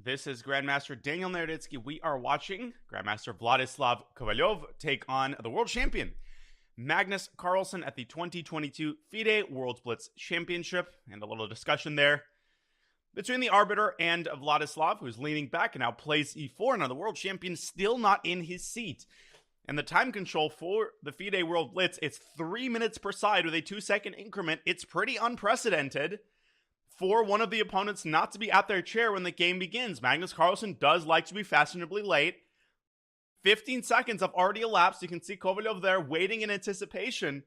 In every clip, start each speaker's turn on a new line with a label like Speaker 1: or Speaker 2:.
Speaker 1: This is Grandmaster Daniel Naroditsky. We are watching Grandmaster Vladislav Kovalyov take on the world champion Magnus Carlsen at the 2022 FIDE World Blitz Championship, and a little discussion there between the arbiter and Vladislav, who's leaning back and now plays e4. Now the world champion still not in his seat. And the time control for the FIDE World Blitz, it's 3 minutes per side with a 2-second increment. It's pretty unprecedented for one of the opponents not to be at their chair when the game begins. Magnus Carlsen does like to be fashionably late. 15 seconds have already elapsed. You can see Kovalyov there waiting in anticipation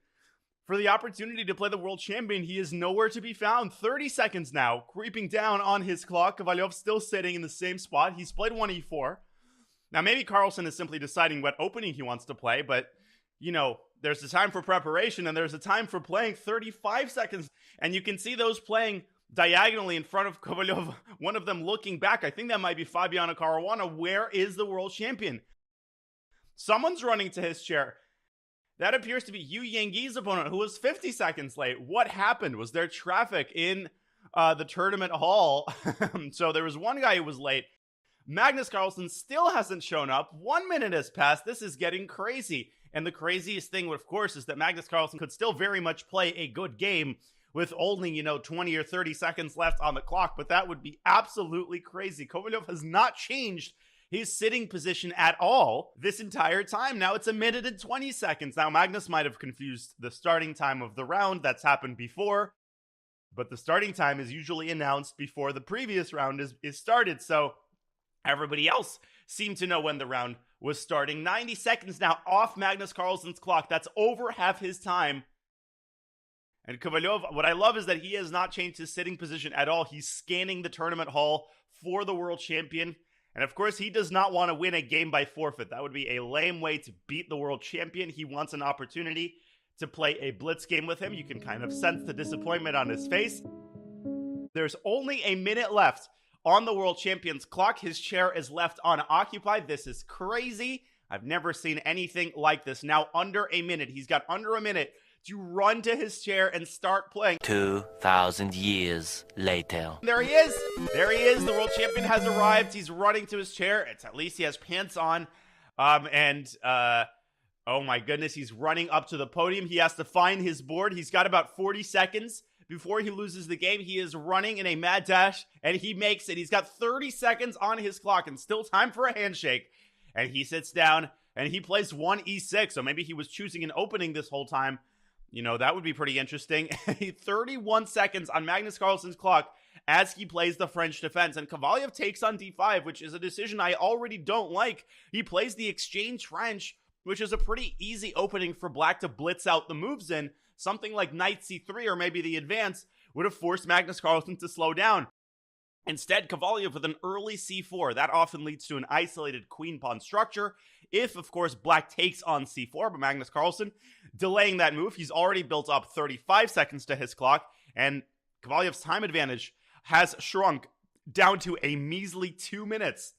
Speaker 1: for the opportunity to play the world champion. He is nowhere to be found. 30 seconds now, creeping down on his clock. Kovalyov still sitting in the same spot. He's played 1e4. Now, maybe Carlsen is simply deciding what opening he wants to play, but, you know, there's a time for preparation and there's a time for playing. 35 seconds, and you can see those playing diagonally in front of Kovalyov, one of them looking back. I think that might be Fabiano Caruana. Where is the world champion? Someone's running to his chair. That appears to be Yu Yangi's opponent, who was 50 seconds late. What happened? Was there traffic in the tournament hall? So there was one guy who was late. Magnus Carlsen still hasn't shown up. 1 minute has passed. This is getting crazy. And the craziest thing, of course, is that Magnus Carlsen could still very much play a good game with only, 20 or 30 seconds left on the clock. But that would be absolutely crazy. Kovalyov has not changed his sitting position at all this entire time. Now it's 1 minute and 20 seconds. Now Magnus might have confused the starting time of the round. That's happened before. But the starting time is usually announced before the previous round is started. So everybody else seemed to know when the round was starting. 90 seconds now off Magnus Carlsen's clock. That's over half his time. And Kovalyov, what I love is that he has not changed his sitting position at all. He's scanning the tournament hall for the world champion. And of course, he does not want to win a game by forfeit. That would be a lame way to beat the world champion. He wants an opportunity to play a blitz game with him. You can kind of sense the disappointment on his face. There's only a minute left on the world champion's clock. His chair is left unoccupied. This is crazy. I've never seen anything like this. Now under a minute. He's got under a minute to run to his chair and start playing.
Speaker 2: 2,000 years later.
Speaker 1: There he is. There he is. The world champion has arrived. He's running to his chair. It's at least he has pants on. Oh my goodness, he's running up to the podium. He has to find his board. He's got about 40 seconds before he loses the game. He is running in a mad dash, and he makes it. He's got 30 seconds on his clock and still time for a handshake. And he sits down, and he plays 1e6. So maybe he was choosing an opening this whole time. That would be pretty interesting. 31 seconds on Magnus Carlsen's clock as he plays the French defense. And Kovalyov takes on d5, which is a decision I already don't like. He plays the exchange French, which is a pretty easy opening for black to blitz out the moves in. Something like knight c3 or maybe the advance would have forced Magnus Carlsen to slow down. Instead, Kovalyov with an early c4. That often leads to an isolated queen-pawn structure. If, of course, black takes on c4, but Magnus Carlsen delaying that move. He's already built up 35 seconds to his clock, and Kovalyov's time advantage has shrunk down to a measly 2 minutes.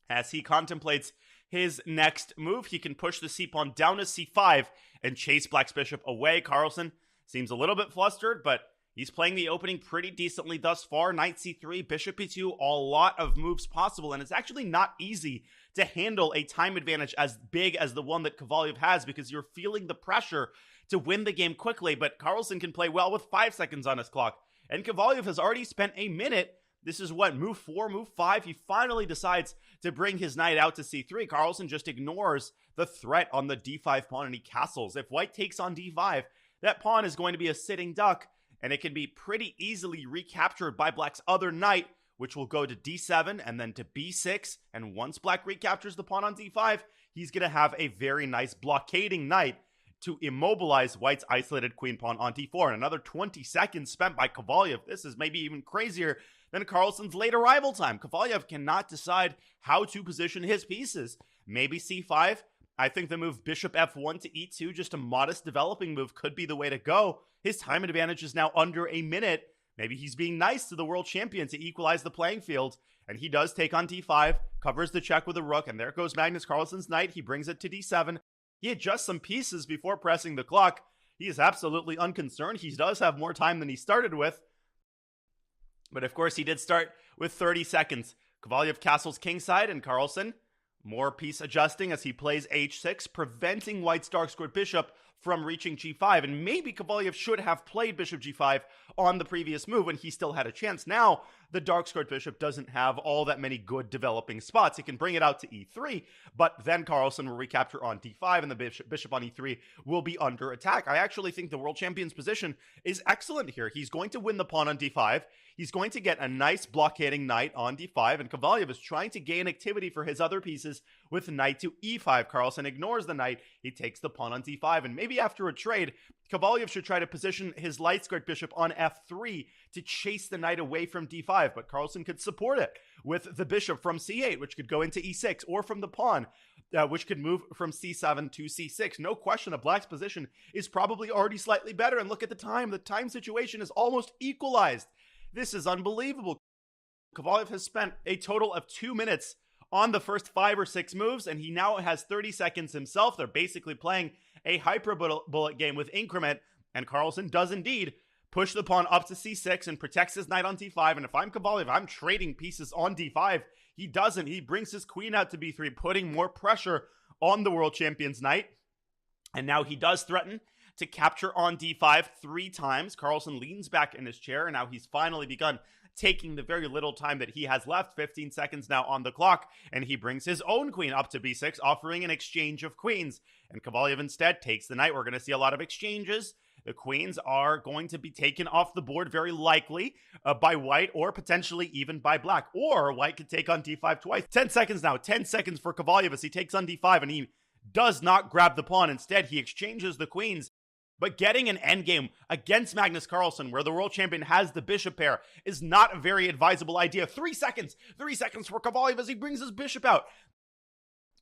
Speaker 1: As he contemplates his next move, he can push the c-pawn down to c5 and chase black's bishop away. Carlsen seems a little bit flustered, but he's playing the opening pretty decently thus far. Knight c3, bishop e2, a lot of moves possible, and it's actually not easy to handle a time advantage as big as the one that Kovalyov has, because you're feeling the pressure to win the game quickly. But Carlsen can play well with 5 seconds on his clock, and Kovalyov has already spent a minute. This is what, move 4, move 5. He finally decides to bring his knight out to c3. Carlsen just ignores the threat on the d5 pawn, and he castles. If white takes on d5, that pawn is going to be a sitting duck, and it can be pretty easily recaptured by black's other knight, which will go to d7 and then to b6. And once black recaptures the pawn on d5, he's going to have a very nice blockading knight to immobilize white's isolated queen pawn on d4. And another 20 seconds spent by Kovalyov. This is maybe even crazier than Carlsen's late arrival time. Kovalyov cannot decide how to position his pieces. Maybe c5. I think the move bishop f1 to e2, just a modest developing move, could be the way to go. His time advantage is now under a minute. Maybe he's being nice to the world champion to equalize the playing field. And he does take on d5, covers the check with a rook, and there goes Magnus Carlsen's knight. He brings it to d7. He adjusts some pieces before pressing the clock. He is absolutely unconcerned. He does have more time than he started with. But of course, he did start with 30 seconds. Kovalyev castles kingside, and Carlsen more piece adjusting as he plays h6, preventing white's dark-squared bishop from reaching g5. And maybe Kovalyev should have played bishop g5 on the previous move when he still had a chance. Now, the dark-squared bishop doesn't have all that many good developing spots. He can bring it out to e3, but then Carlsen will recapture on d5, and the bishop on e3 will be under attack. I actually think the world champion's position is excellent here. He's going to win the pawn on d5. He's going to get a nice blockading knight on d5, and Kovalyev is trying to gain activity for his other pieces with knight to e5. Carlsen ignores the knight. He takes the pawn on d5, and maybe after a trade, Kovalyev should try to position his light-squared bishop on f3 to chase the knight away from d5, but Carlsen could support it with the bishop from c8, which could go into e6, or from the pawn, which could move from c7 to c6. No question, the black's position is probably already slightly better, and look at the time. The time situation is almost equalized. This is unbelievable. Kovalyev has spent a total of 2 minutes on the first 5 or 6 moves, and he now has 30 seconds himself. They're basically playing a hyper bullet game with increment, and Carlsen does indeed push the pawn up to c6 and protects his knight on d5. And if I'm Kovalyev, I'm trading pieces on d5. He doesn't. He brings his queen out to b3, putting more pressure on the world champion's knight. And now he does threaten to capture on d5 3 times. Carlsen leans back in his chair, and now he's finally begun taking the very little time that he has left, 15 seconds now on the clock, and he brings his own queen up to b6, offering an exchange of queens. And Kovalyev instead takes the knight. We're going to see a lot of exchanges. The queens are going to be taken off the board very likely by white, or potentially even by black. Or white could take on d5 twice. 10 seconds now. 10 seconds for Kovalyev as he takes on d5, and he does not grab the pawn. Instead, he exchanges the queens. But getting an endgame against Magnus Carlsen, where the world champion has the bishop pair, is not a very advisable idea. 3 seconds. 3 seconds for Kovalyev as he brings his bishop out.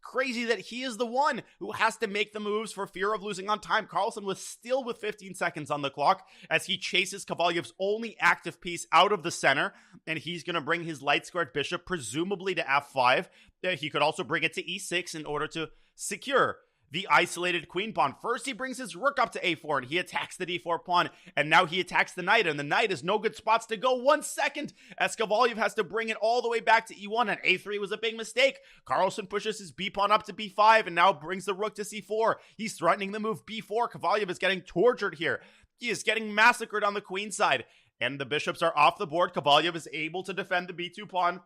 Speaker 1: Crazy that he is the one who has to make the moves for fear of losing on time. Carlsen was still with 15 seconds on the clock as he chases Kovalyev's only active piece out of the center, and he's going to bring his light-squared bishop presumably to f5. He could also bring it to e6 in order to secure the isolated queen pawn. First, he brings his rook up to a4, and he attacks the d4 pawn, and now he attacks the knight, and the knight has no good spots to go. 1 second, as Kovalyev has to bring it all the way back to e1, and a3 was a big mistake. Carlsen pushes his b pawn up to b5, and now brings the rook to c4. He's threatening the move b4. Kovalyev is getting tortured here. He is getting massacred on the queen side, and the bishops are off the board. Kovalyev is able to defend the b2 pawn.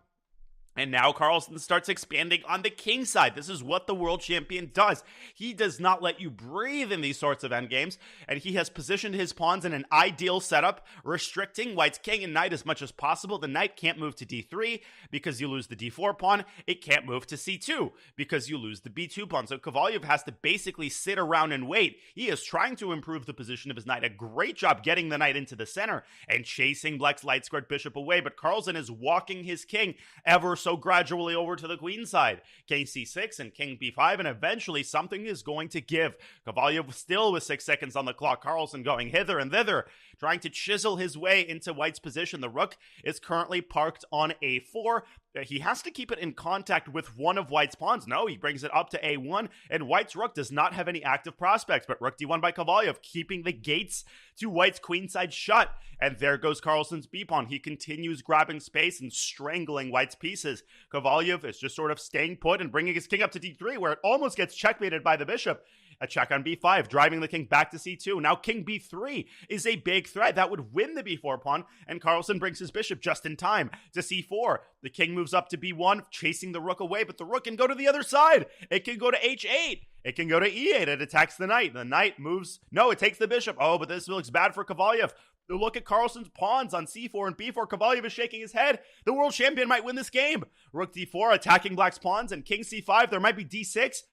Speaker 1: And now Carlsen starts expanding on the king side. This is what the world champion does. He does not let you breathe in these sorts of endgames, and he has positioned his pawns in an ideal setup, restricting white's king and knight as much as possible. The knight can't move to d3 because you lose the d4 pawn. It can't move to c2 because you lose the b2 pawn. So Kovalyev has to basically sit around and wait. He is trying to improve the position of his knight. A great job getting the knight into the center and chasing black's light-squared bishop away, but Carlsen is walking his king ever so gradually over to the queen side. King c6 and king b5, and eventually something is going to give. Kovalyev still with 6 seconds on the clock. Carlsen going hither and thither, trying to chisel his way into white's position. The rook is currently parked on a4. He has to keep it in contact with one of white's pawns. No, he brings it up to a1, and white's rook does not have any active prospects, but rook d1 by Kovalyev, keeping the gates to white's queenside shut. And there goes Carlsen's b-pawn. He continues grabbing space and strangling white's pieces. Kovalyev is just sort of staying put and bringing his king up to d3, where it almost gets checkmated by the bishop. A check on b5, driving the king back to c2. Now king b3 is a big threat. That would win the b4 pawn, and Carlsen brings his bishop just in time to c4. The king moves up to b1, chasing the rook away, but the rook can go to the other side. It can go to h8. It can go to e8. It attacks the knight. The knight moves. No, it takes the bishop. Oh, but this looks bad for Kovalyev. Look at Carlsen's pawns on c4 and b4. Kovalyev is shaking his head. The world champion might win this game. Rook d4 attacking black's pawns, and king c5. There might be d6.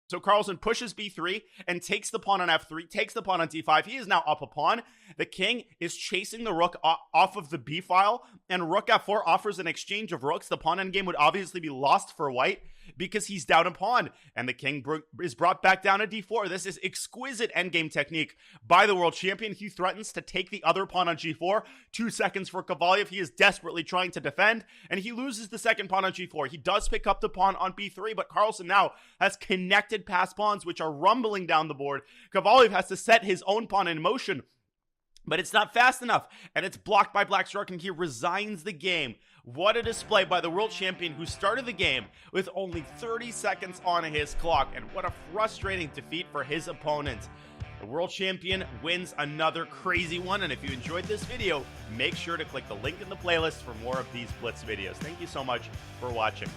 Speaker 1: So Carlsen pushes b3 and takes the pawn on f3, takes the pawn on d5. He is now up a pawn. The king is chasing the rook off of the b file, and rook f4 offers an exchange of rooks. The pawn endgame would obviously be lost for white because he's down a pawn, and the king is brought back down to d4. This is exquisite endgame technique by the world champion. He threatens to take the other pawn on g4. 2 seconds for Kovalyev. He is desperately trying to defend, and he loses the second pawn on g4. He does pick up the pawn on b3, but Carlsen now has connected pass pawns which are rumbling down the board. Kovalyev has to set his own pawn in motion, but it's not fast enough, and it's blocked by black's rook, and he resigns the game What a display by the world champion who started the game with only 30 seconds on his clock, and what a frustrating defeat for his opponent. The world champion wins another crazy one, and if you enjoyed this video, make sure to click the link in the playlist for more of these Blitz videos. Thank you so much for watching.